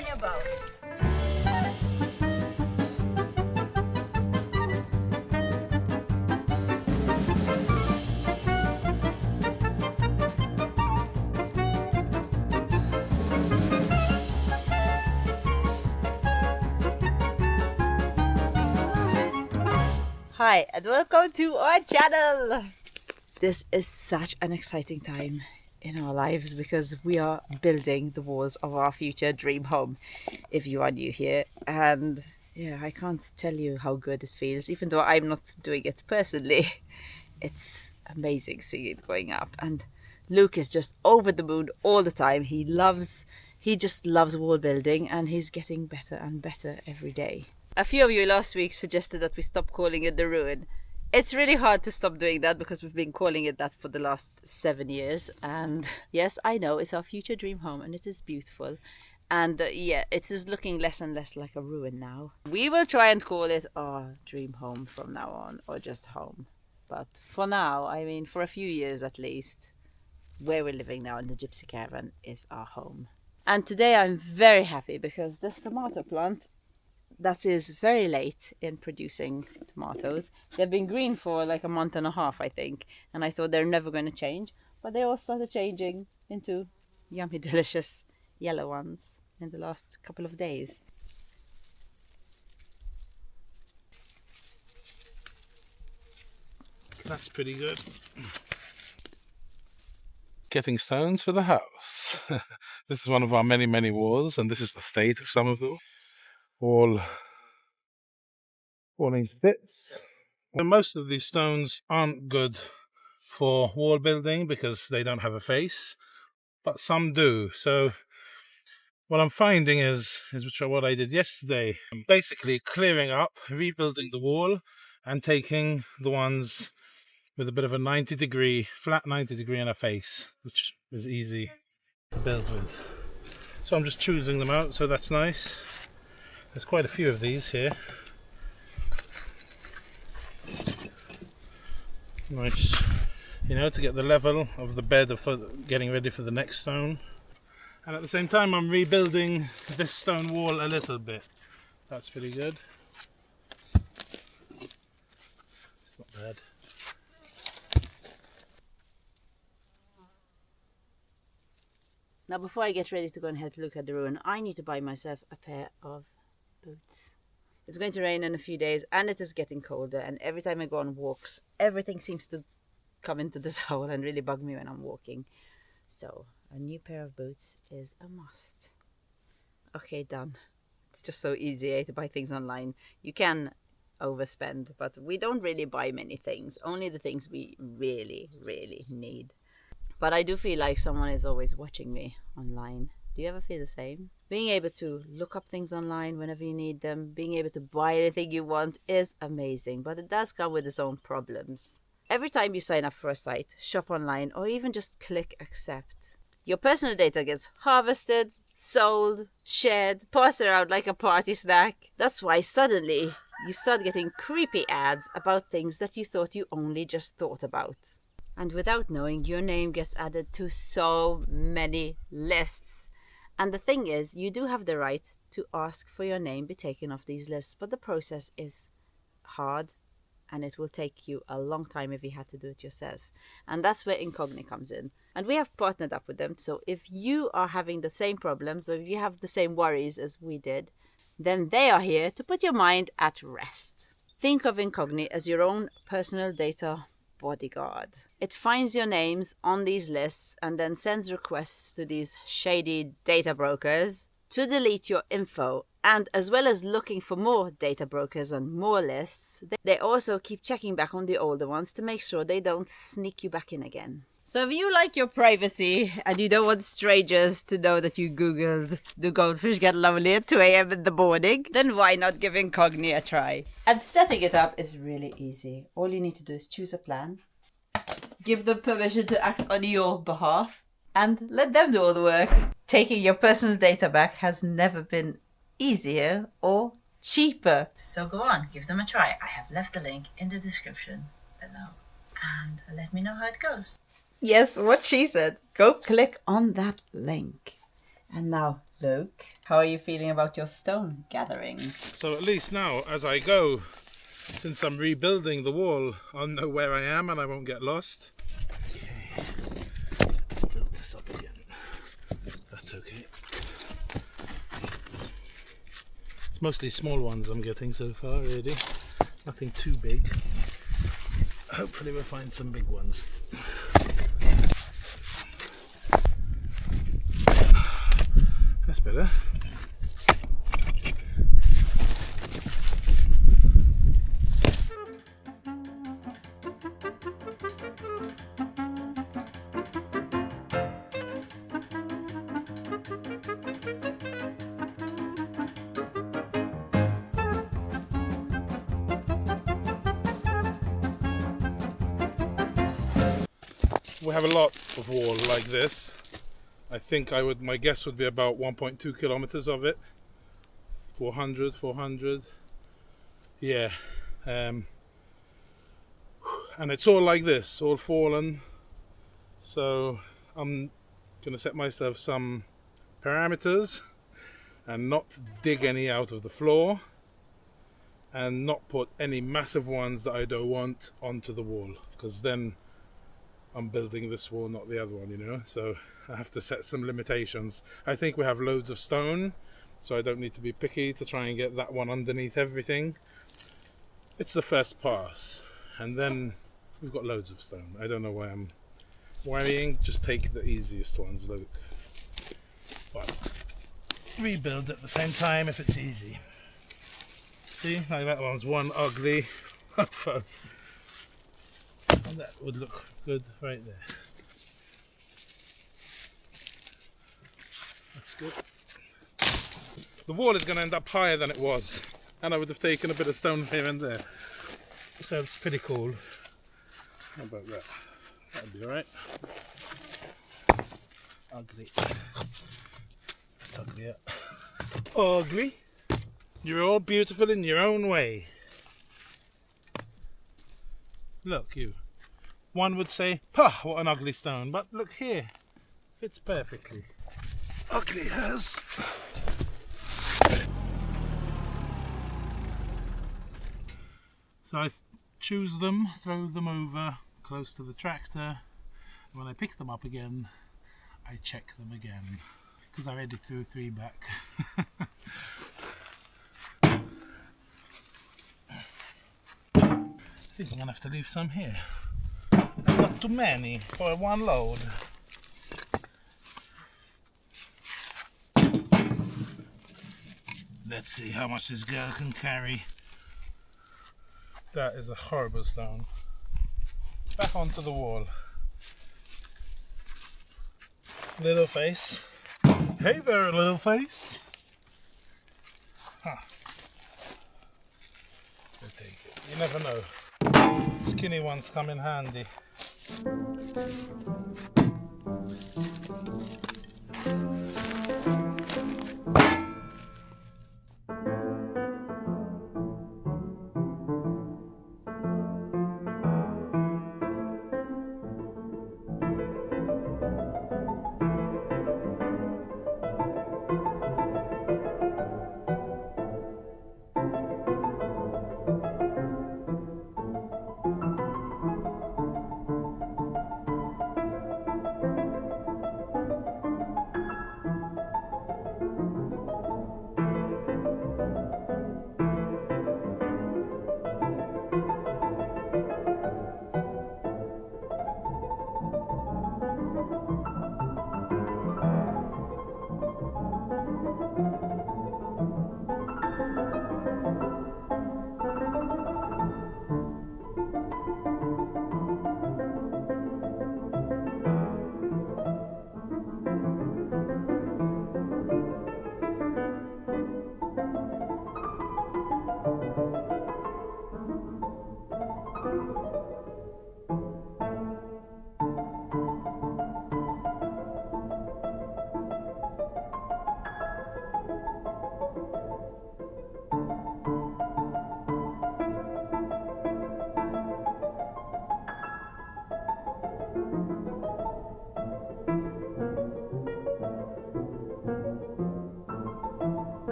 me about. Hi and welcome to our channel. This is such an exciting time in our lives because we are building the walls of our future dream home, if you are new here. And yeah, I can't tell you how good it feels, even though I'm not doing it personally. It's amazing seeing it going up. And Luke is just over the moon all the time. He just loves wall building, and he's getting better and better every day. A few of you last week suggested that we stop calling it the ruin. It's really hard to stop doing that because we've been calling it that for the last 7 years. And yes, I know it's our future dream home and it is beautiful. And yeah, it is looking less and less like a ruin now. We will try and call it our dream home from now on, or just home. But for now, I mean, for a few years at least, where we're living now in the Gypsy Caravan is our home. And today I'm very happy because this tomato plant that is very late in producing tomatoes. They've been green for like a month and a half, I think, and I thought they're never going to change, but they all started changing into yummy, delicious yellow ones in the last couple of days. That's pretty good. Getting stones for the house. This is one of our many, many walls, and this is the state of some of them. All falling to bits. And most of these stones aren't good for wall building because they don't have a face, but some do. So what I'm finding is what I did yesterday. I'm basically clearing up, rebuilding the wall, and taking the ones with a bit of a 90-degree, flat 90-degree and a face, which is easy to build with. So I'm just choosing them out, so that's nice. There's quite a few of these here. Nice, to get the level of the bed for getting ready for the next stone. And at the same time, I'm rebuilding this stone wall a little bit. That's pretty good. It's not bad. Now, before I get ready to go and help Luke at the ruin, I need to buy myself a pair of boots. It's going to rain in a few days and it is getting colder, and every time I go on walks, everything seems to come into this hole and really bug me when I'm walking. So a new pair of boots is a must. Okay, done. It's just so easy to buy things online. You can overspend, but we don't really buy many things, only the things we really, really need. But I do feel like someone is always watching me online. Do you ever feel the same? Being able to look up things online whenever you need them, being able to buy anything you want is amazing, but it does come with its own problems. Every time you sign up for a site, shop online, or even just click accept, your personal data gets harvested, sold, shared, passed around like a party snack. That's why suddenly you start getting creepy ads about things that you thought you only just thought about. And without knowing, your name gets added to so many lists. And the thing is, you do have the right to ask for your name be taken off these lists, but the process is hard and it will take you a long time if you had to do it yourself. And that's where Incogni comes in. And we have partnered up with them. So if you are having the same problems, or if you have the same worries as we did, then they are here to put your mind at rest. Think of Incogni as your own personal data bodyguard. It finds your names on these lists and then sends requests to these shady data brokers to delete your info. And as well as looking for more data brokers and more lists, they also keep checking back on the older ones to make sure they don't sneak you back in again. So if you like your privacy and you don't want strangers to know that you googled "do goldfish get lonely at 2 a.m. in the morning?" then why not give Incogni a try? And setting it up is really easy. All you need to do is choose a plan, give them permission to act on your behalf, and let them do all the work. Taking your personal data back has never been easier or cheaper. So go on, give them a try. I have left the link in the description below. And let me know how it goes. Yes, what she said. Go click on that link. And now, Luke, how are you feeling about your stone gathering? So at least now, as I go, since I'm rebuilding the wall, I'll know where I am and I won't get lost. Okay, let's build this up again. That's okay. It's mostly small ones I'm getting so far, really. Nothing too big. Hopefully we'll find some big ones. That's better. We have a lot of wall like this. I think my guess would be about 1.2 kilometers of it. 400. Yeah. And it's all like this, all fallen. So I'm gonna set myself some parameters and not dig any out of the floor and not put any massive ones that I don't want onto the wall, because then I'm building this wall, not the other one, you know. So I have to set some limitations. I think we have loads of stone, so I don't need to be picky to try and get that one underneath everything. It's the first pass, and then we've got loads of stone. I don't know why I'm worrying. Just take the easiest ones, Luke. But rebuild at the same time if it's easy. See, like that one's one ugly photo. And that would look good right there. That's good. The wall is going to end up higher than it was, and I would have taken a bit of stone here and there. So it's pretty cool. How about that? That'd be alright. Ugly. That's ugly. Yeah. Ugly. You're all beautiful in your own way. Look, you. One would say, "Pah, what an ugly stone," but look here, fits perfectly. Ugly as. So I choose them, throw them over close to the tractor. When I pick them up again, I check them again, because I already threw 3 back. I think I'm gonna have to leave some here. I've got too many for one load. Let's see how much this girl can carry. That is a horrible stone. Back onto the wall. Little face. Hey there, little face. Huh. We'll take it. You never know. Skinny ones come in handy.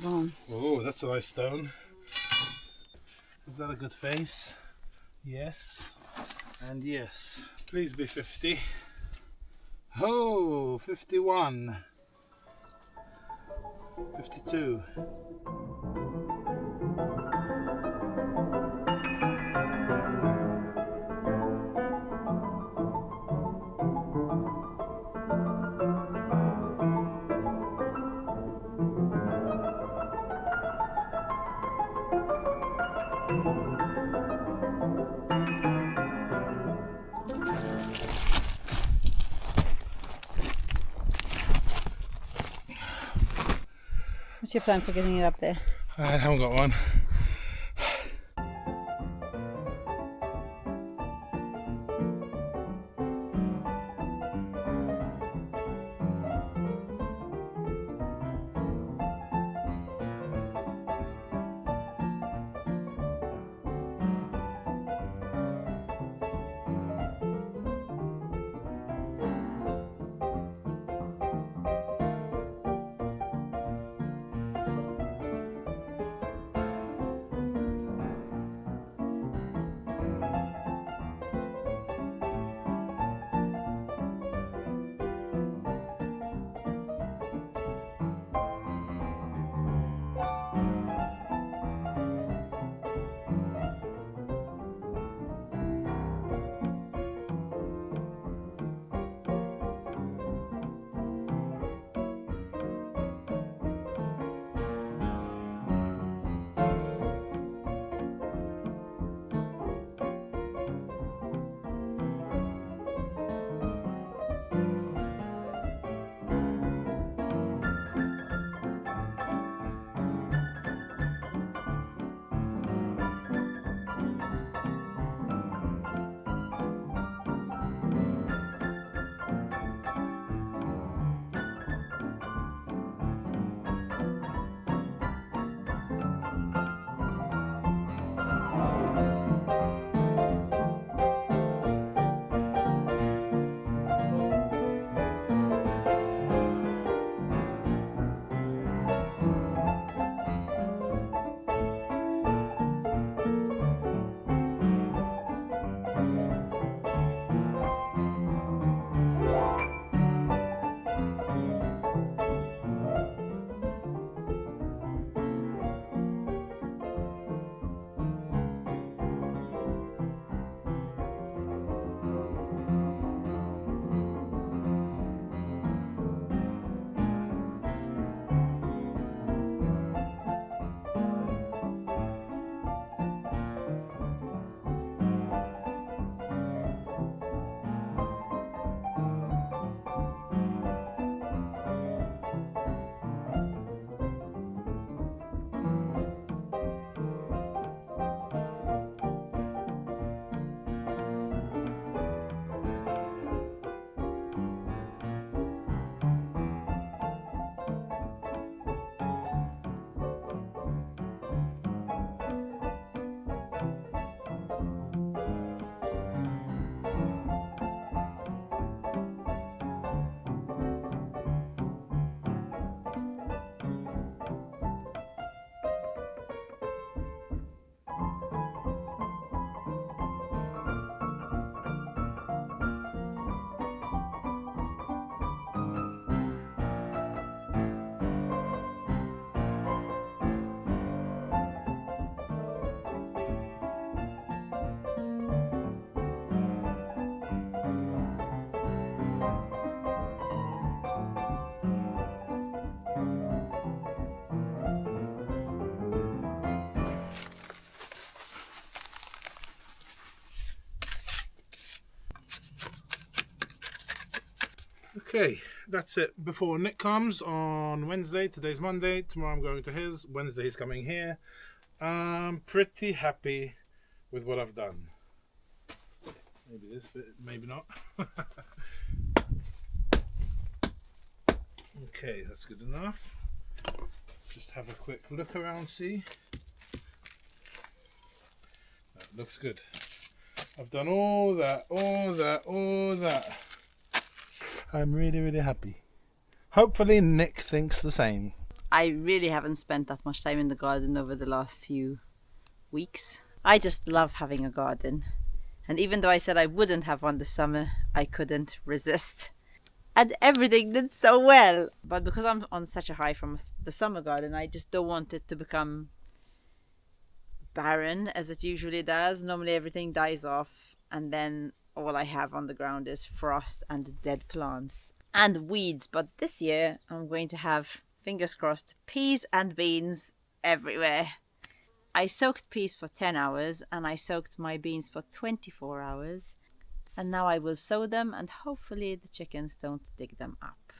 Boom. Oh, that's a nice stone. Is that a good face? Yes. And yes. Please be 50. Oh, 51. 52. What's your plan for getting it up there? I haven't got one. Okay, that's it. Before Nick comes on Wednesday, today's Monday, tomorrow I'm going to his, Wednesday he's coming here. I'm pretty happy with what I've done. Maybe this bit, maybe not. Okay, that's good enough. Let's just have a quick look around, see. That looks good. I've done all that. I'm really, really happy. Hopefully Nick thinks the same. I really haven't spent that much time in the garden over the last few weeks. I just love having a garden. And even though I said I wouldn't have one this summer, I couldn't resist. And everything did so well. But because I'm on such a high from the summer garden, I just don't want it to become barren as it usually does. Normally everything dies off and then all I have on the ground is frost and dead plants and weeds. But this year I'm going to have, fingers crossed, peas and beans everywhere. I soaked peas for 10 hours and I soaked my beans for 24 hours. And now I will sow them and hopefully the chickens don't dig them up.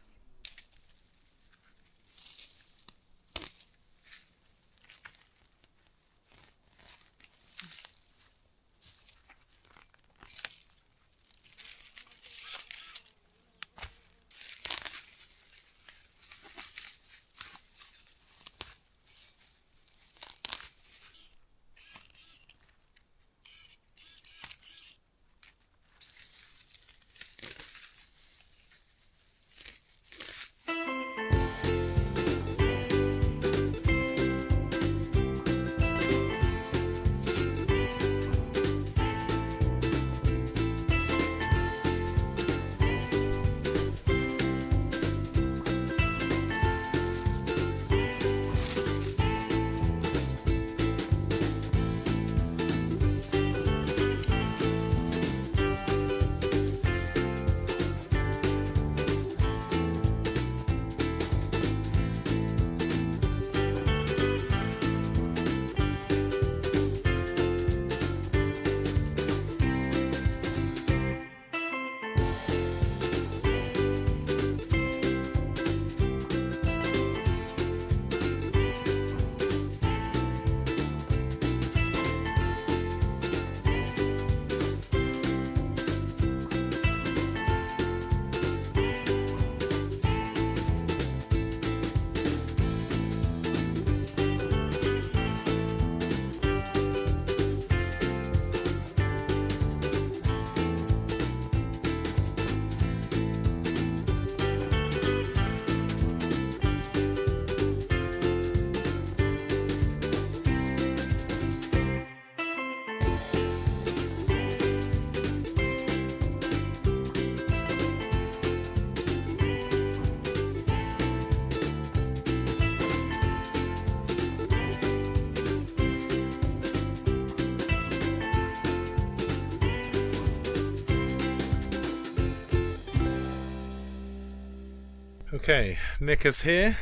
Okay, Nick is here,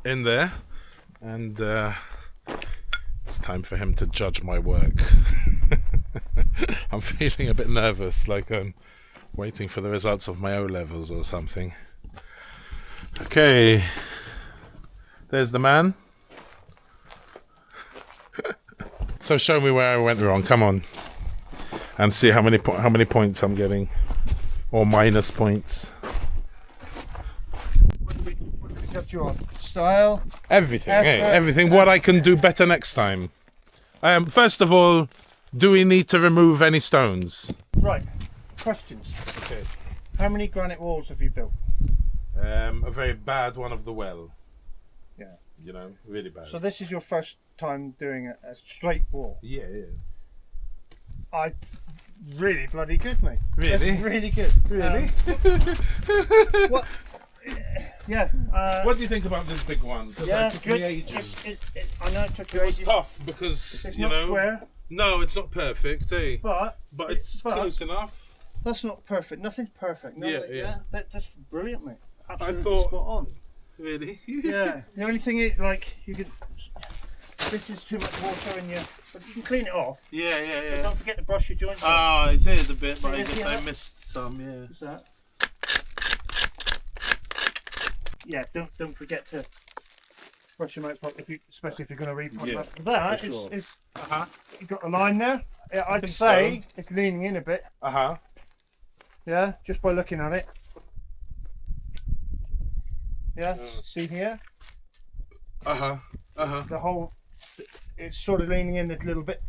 in there, and it's time for him to judge my work. I'm feeling a bit nervous, like I'm waiting for the results of my O-levels or something. Okay, there's the man. So show me where I went wrong, come on, and see how many points I'm getting, or minus points. Kept you on style, everything, effort, everything. What I can do better next time. First of all, do we need to remove any stones? Right. Questions. Okay. How many granite walls have you built? A very bad one of the well. Yeah. You know, really bad. So this is your first time doing a straight wall. Yeah. Really bloody good, mate. Really? That's really good. Really? What? Yeah. What do you think about this big one? Because Yeah, it took good. me ages. I know it took you It was ages. tough because It's you not know. square, No, it's not perfect, eh? but it's close enough. That's not perfect. Nothing's perfect. No, Yeah. That's brilliant, mate. Absolutely thought- spot on. Really? Yeah. The only thing is, like, you could. This is too much water in you, but you can clean it off. Yeah. Don't forget to brush your joints. Oh, I did a bit, but See I this guess here? I missed some. Yeah. What's that? yeah, don't forget to brush them out properly, especially if you're going to repot Yeah, them. That for sure. is you've got a line there. I'd think say so. it's leaning in a bit. Yeah, just by looking at it. Yeah, see here, the whole, it's sort of leaning in a little bit.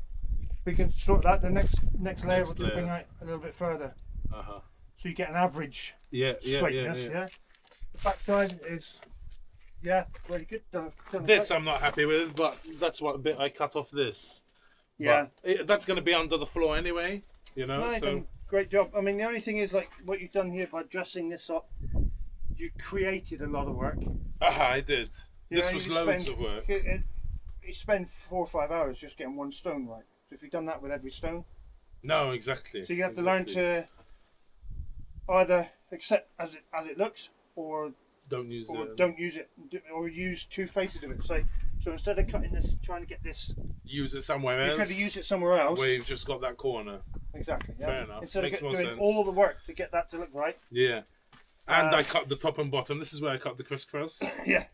We can sort that. The next layer will just bring out a little bit further, so you get an average straightness. Yeah. The back side is really good. This I'm not happy with, but that's what bit I cut off this. Yeah, That's going to be under the floor anyway, you know. no, you've done a great job. I mean, the only thing is like what you've done here by dressing this up. You created a lot of work. I did. You This know, was you loads spend- of work. You spend 4 or 5 hours just getting one stone right. So if you've done that with every stone, No, exactly. so you have to learn to either accept as it looks, or don't use it. don't use it, or use two faces of it. So instead of cutting this, trying to get this, Use it somewhere you else. could have used it somewhere else. Where you've just got that corner. Exactly. Yeah. Fair enough. Instead Makes of more doing sense. all the work to get that to look right. Yeah. And I cut the top and bottom. This is where I cut the crisscross. Yeah.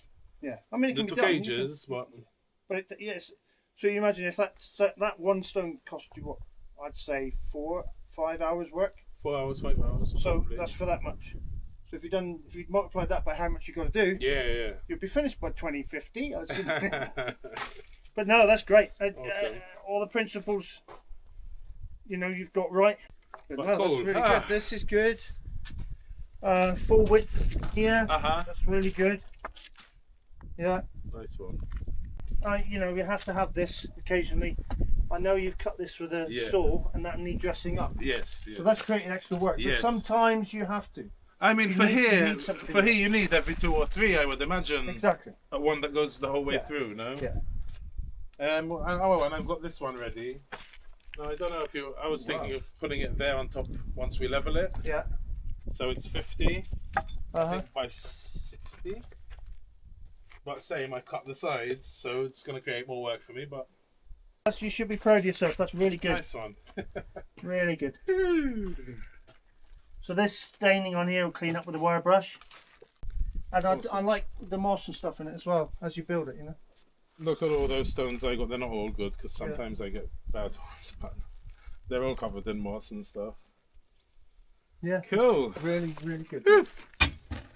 I mean, it can It be took done. ages, but But yes. So you imagine if that one stone cost you what? I'd say 4 or 5 hours work. 4 hours, 5 hours. So probably. that's for that much. So if you'd multiplied that by how much you got to do, Yeah. you'd be finished by 2050. But no, that's great. Awesome. All the principles, you've got right. But But no, cool. that's really good. This is good. Full width here. That's really good. Yeah. Nice one. You have to have this occasionally. I know you've cut this with a Yeah. saw, and that needs dressing up. Yes. So that's creating extra work. Yes. But sometimes you have to. I mean, You for need- you here, need something. for here, you need every 2 or 3, I would imagine. Exactly. One that goes the whole way Yeah. through, no? Yeah. And I've got this one ready. Now, I don't know if you. I was thinking of putting it there on top once we level it. Yeah. So it's 50 Uh-huh. by 60. But same, I cut the sides, so it's going to create more work for me. But You should be proud of yourself. That's really good. nice one. Really good. So this staining on here will clean up with a wire brush. And I like the moss and stuff in it as well as you build it. Look at all those stones I got. They're not all good because sometimes I get bad ones, but they're all covered in moss and stuff. Yeah. Cool. Really, really good.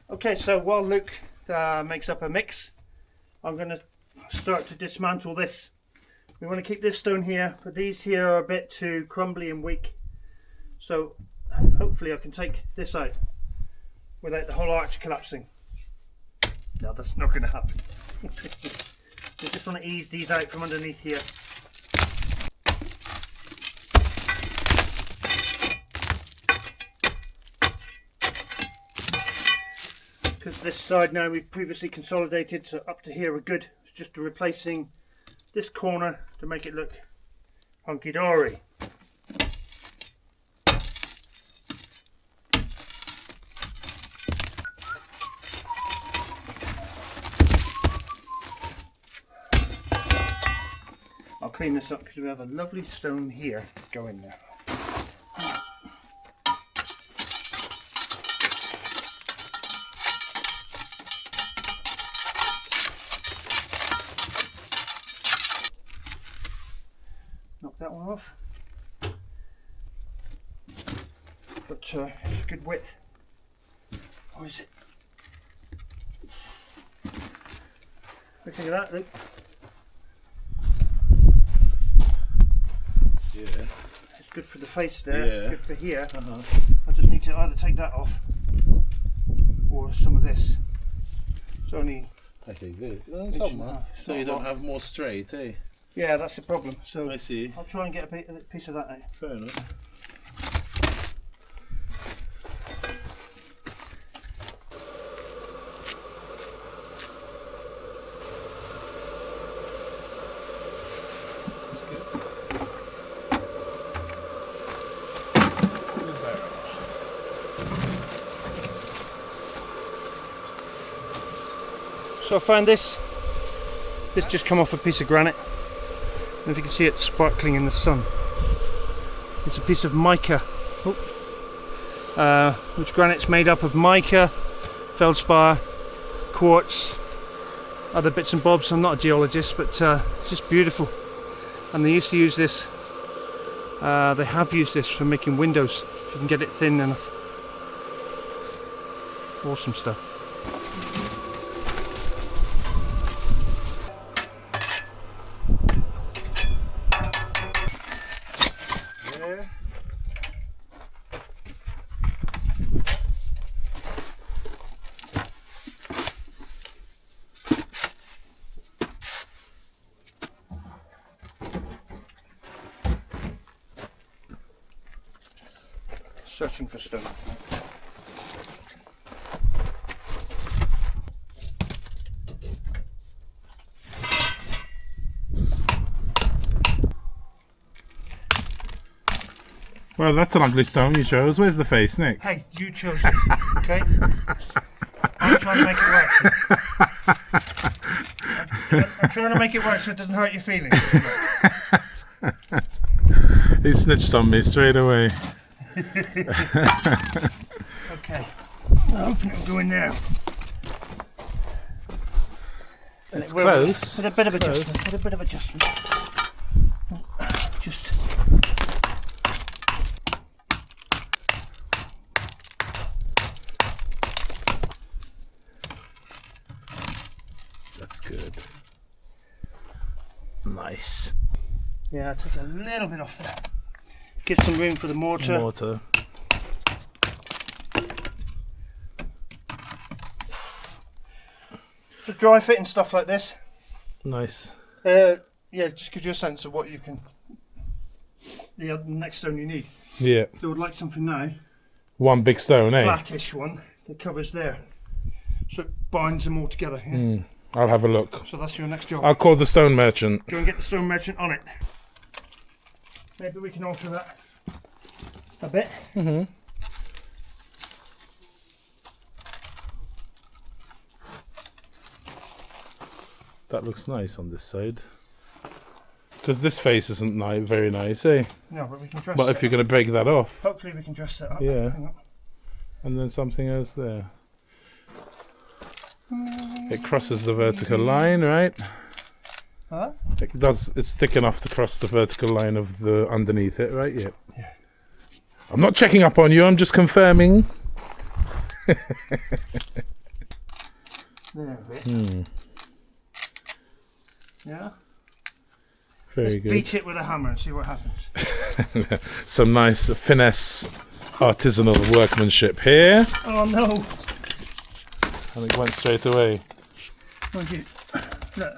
Okay, so while Luke makes up a mix, I'm going to start to dismantle this. We want to keep this stone here, but these here are a bit too crumbly and weak. So hopefully I can take this out without the whole arch collapsing. No, that's not going to happen. I just want to ease these out from underneath here. Because this side now we've previously consolidated, so up to here we're good. It's just replacing this corner to make it look hunky-dory. I'll clean this up because we have a lovely stone here going there. Knock that one off. But it's a good width. Or is it? What do you think of that, Luke? Yeah. It's good for the face there, Yeah. good for here. I just need to either take that off or some of this. It's only, I think good. It's not- So you don't have more straight, eh? yeah, that's the problem. So I see. I'll try and get a piece of that out. Fair enough. That's good. So I found this. This just come off a piece of granite. And if you can see it sparkling in the sun. It's a piece of mica. Which granite's made up of mica, feldspar, quartz, other bits and bobs. I'm not a geologist, but it's just beautiful. And they used to use this, they have used this for making windows, if you can get it thin enough. Awesome stuff. Searching for stone. Well, that's an ugly stone you chose. Where's the face, Nick? Hey, you chose it, okay? I'm trying to make it work. I'm trying to make it work so it doesn't hurt your feelings. He snitched on me straight away. Okay, I'm hoping it'll go in there. And It's close. With a bit of adjustment. With a bit of adjustment. Just. That's good. Nice. Yeah, I'll take a little bit off there. Give some room for the mortar. Mortar. So dry fit and stuff like this. Nice. Yeah, just gives you a sense of what you can. The next stone you need. Yeah. So I'd like something now. One big stone, eh? Flattish one that covers there. So it binds them all together. Yeah? I'll have a look. So that's your next job. I'll call the stone merchant. Go and get the stone merchant on it. Maybe we can alter that a bit. That looks nice on this side. Because this face isn't very nice, eh? No, but we can dress But it if you're going to break that off, Hopefully we can dress that up. Yeah. Hang on. and then something else there. It crosses the vertical line, right? Huh? It does. It's thick enough to cross the vertical line of the underneath it, right? Yeah. Yeah. I'm not checking up on you. I'm just confirming. There a bit. Yeah. Very Let's good. beat it with a hammer and see what happens. Some nice finesse, artisanal workmanship here, Oh no! and it went straight away. Mind you, look.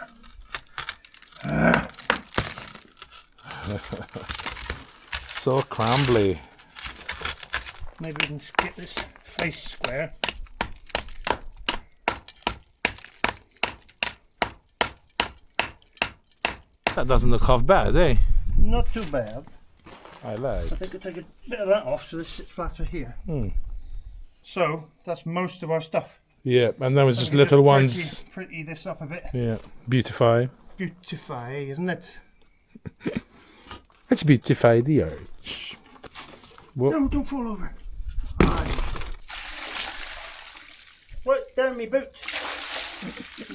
So crumbly. Maybe we can get this face square. That doesn't look half bad, eh? Not too bad. I like. I think we'll take a bit of that off so this sits flatter here. So that's most of our stuff. Yeah, and then was So just we little pretty- ones. Pretty this up a bit. Yeah, beautify. Beautify, isn't it? Let's beautify the arch. Whoop. No, don't fall over. Aye. Right down me boot.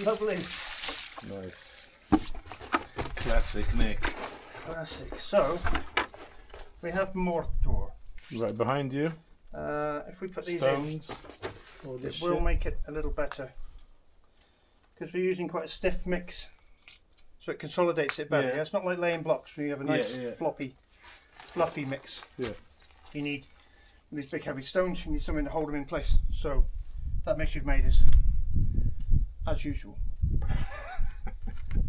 Lovely. Nice. Classic Nick. Classic. So we have mortar. Right behind you. If we put these Stones. All in, this it will shit. make it a little better because we're using quite a stiff mix, so it consolidates it better. Yeah. Yeah, it's not like laying blocks where you have a nice Yeah. fluffy mix. Yeah. You need these big heavy stones. You need something to hold them in place. So that mix you've made is, as usual,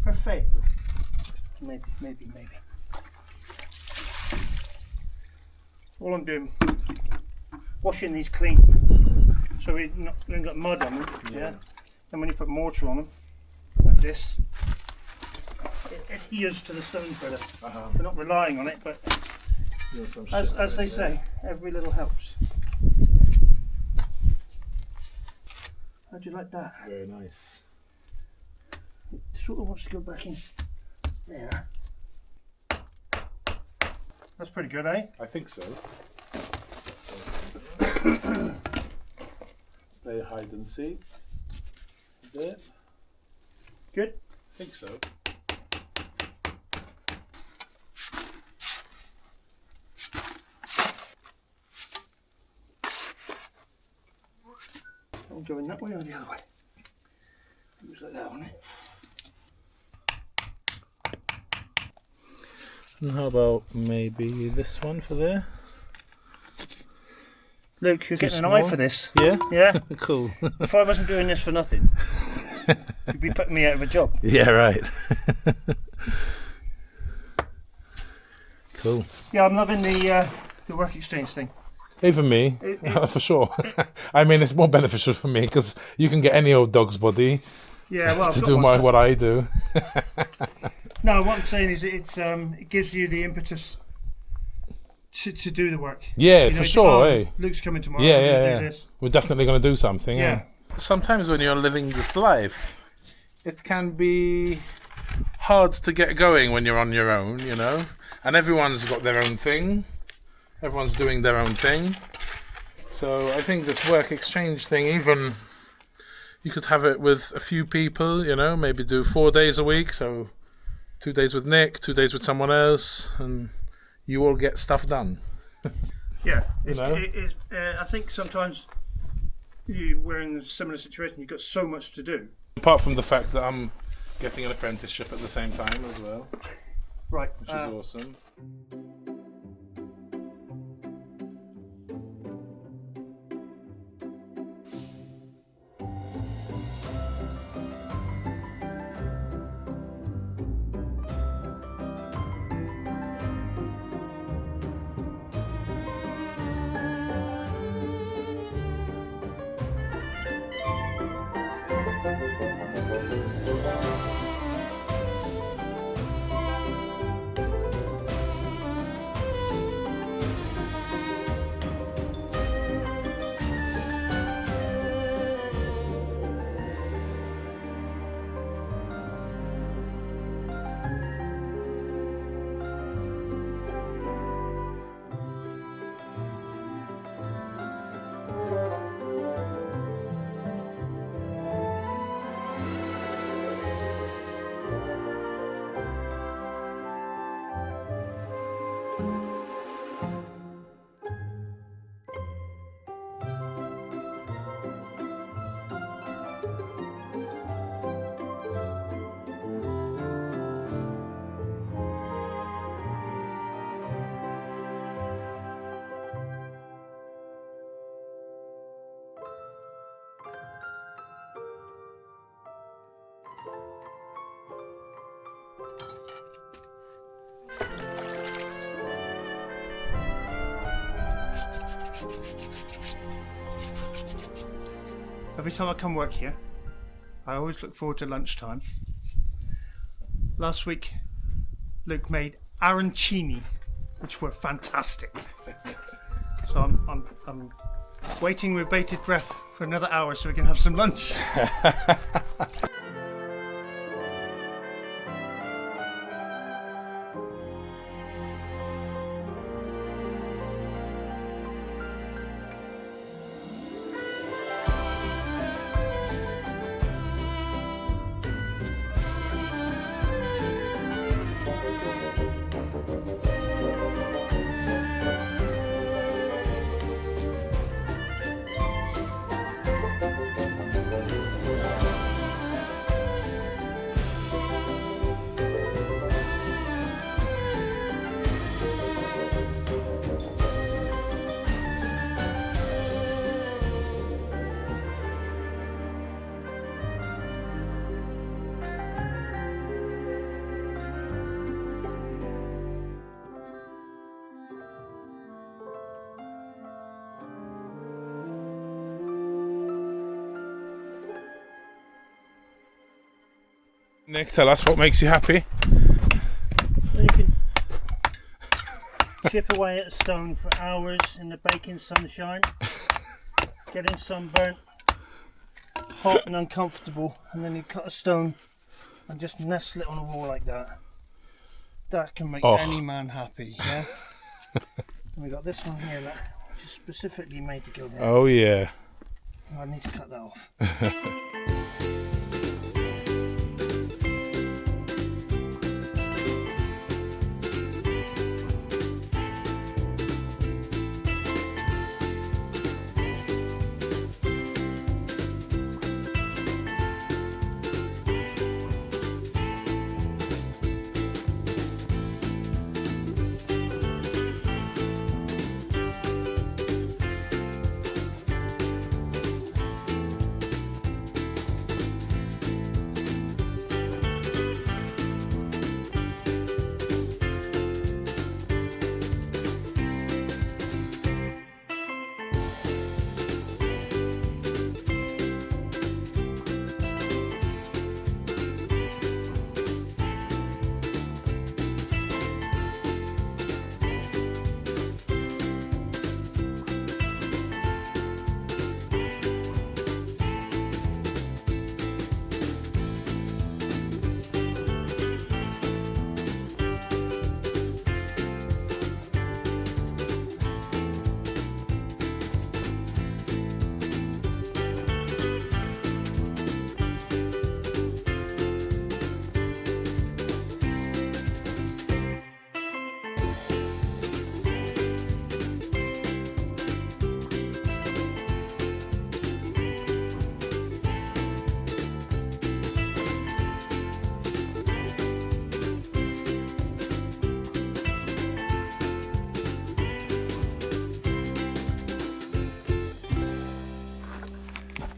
perfect. Maybe. All I'm doing, washing these clean, so we haven't got mud on them. Yeah. And when you put mortar on them, like this, it adheres to the stones better. We're not relying on it, but as they say, every little helps. How'd you like that? Very nice. It sort of wants to go back in there. That's pretty good, eh? I think so. Play hide and seek. bit. Good. I think so. I'm going that way or the other way? Looks like that on it. And how about maybe this one for there? Luke, you're Too getting an eye small? for this. Yeah? Yeah. Cool. If I wasn't doing this for nothing, you'd be putting me out of a job. Yeah, right. Cool. Yeah, I'm loving the work exchange thing. Even me, for sure. I mean, it's more beneficial for me because you can get any old dog's body Yeah, well, I've to got do one. what I do. No, what I'm saying is it gives you the impetus to do the work. Yeah, You know, for sure. oh, eh? Luke's coming tomorrow. Yeah, we're yeah, gonna yeah. do this. We're definitely going to do something. Yeah. Sometimes when you're living this life, it can be hard to get going when you're on your own, you know? And everyone's got their own thing. Everyone's doing their own thing. So I think this work exchange thing, even you could have it with a few people, you know, maybe do 4 days a week. So 2 days with Nick, 2 days with someone else, and you all get stuff done. Yeah, know? I think sometimes we're in a similar situation. You've got so much to do. Apart from the fact that I'm getting an apprenticeship at the same time as well, Right. which is awesome. Every time I come work here, I always look forward to lunchtime. Last week, Luke made arancini, which were fantastic. So I'm waiting with bated breath for another hour so we can have some lunch. Nick, tell us what makes you happy. You can chip away at a stone for hours in the baking sunshine, getting sunburnt, hot and uncomfortable, and then you cut a stone and just nestle it on a wall like that. That can make any man happy, yeah? And we got this one here that is specifically made to go there. Oh yeah. I need to cut that off.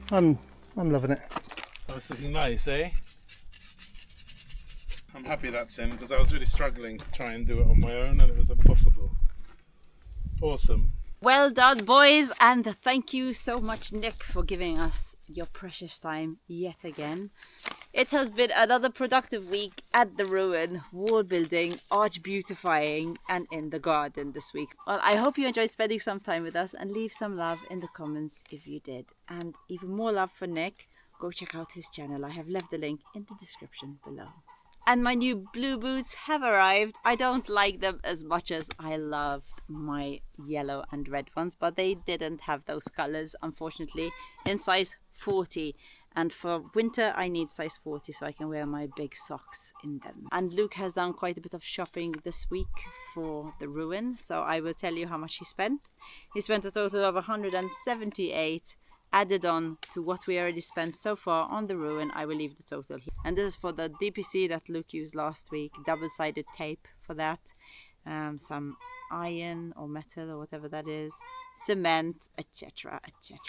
I'm loving it. Oh, it's looking nice, eh? I'm happy that's in because I was really struggling to try and do it on my own and it was impossible. Awesome. Well done, boys, and thank you so much, Nick, for giving us your precious time yet again. It has been another productive week at the ruin, wall building, arch beautifying, and in the garden this week. Well, I hope you enjoyed spending some time with us, and leave some love in the comments if you did. And even more love for Nick, go check out his channel. I have left the link in the description below. And my new blue boots have arrived. I don't like them as much as I loved my yellow and red ones, but they didn't have those colors, unfortunately, in size 40. And for winter, I need size 40 so I can wear my big socks in them. And Luke has done quite a bit of shopping this week for the ruin, so I will tell you how much he spent. He spent a total of 178. Added on to what we already spent so far on the ruin, I will leave the total here. And this is for the DPC that Luke used last week, double-sided tape for that, some iron or metal or whatever that is, cement, etc, etc.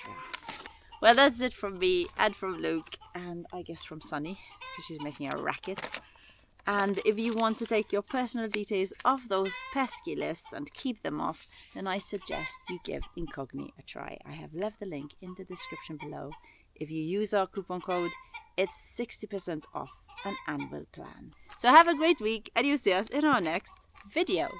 Well, that's it from me and from Luke, and I guess from Sunny, because she's making a racket. And if you want to take your personal details off those pesky lists and keep them off, then I suggest you give Incogni a try. I have left the link in the description below. If you use our coupon code, it's 60% off an annual plan. So have a great week, and you'll see us in our next video.